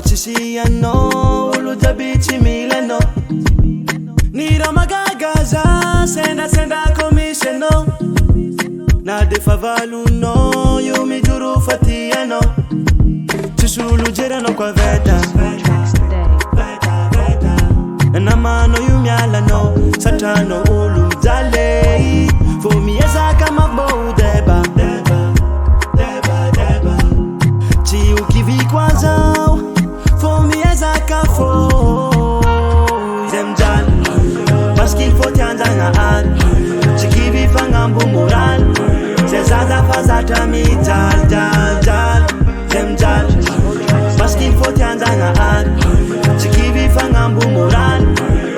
Chisiano uluja bichi mileno Nira magagaza senda komisheno Na defavalu no yumi juru fatiano Chisulu jerano kwa veta Na mano yumi ala no Satano ulu jale Fomi eza kama bou deba Chi ukivi kwa zao Fomi eza kafo Zemjal Baskin foti anzanga ad Chikivi fangambu mural Zezaza fazata mital jal Zemjal Baskin foti anzanga ad Chikivi fangambu mural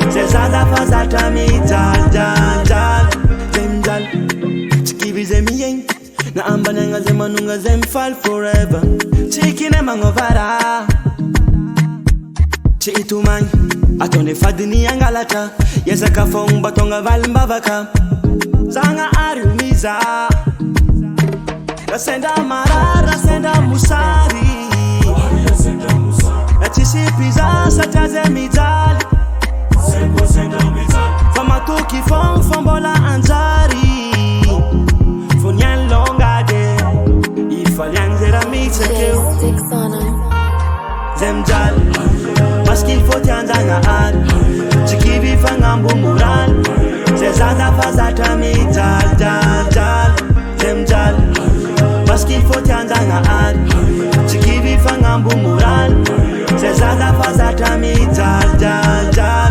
Zezaza fazata mital jal Zemjal Chikivi zemiyeng Na amba nenga zemanunga zemfal forever Chikine mangovara Chi itumang Atonde fadini angalata Yesa kafong batonga valimbavaka Zanga ariumiza Rasenda mara, rasenda musari Nachisipiza sataze mitali Famatuki fombola anzari Funyan longade Ifaliang zera mitsekeu Zemjal Baskin foti anzanga ad Chikivi fangambu mural Zezaza fazata mital Zemjal Baskin foti anzanga ad Chikivi fangambu mural Zezaza fazata mital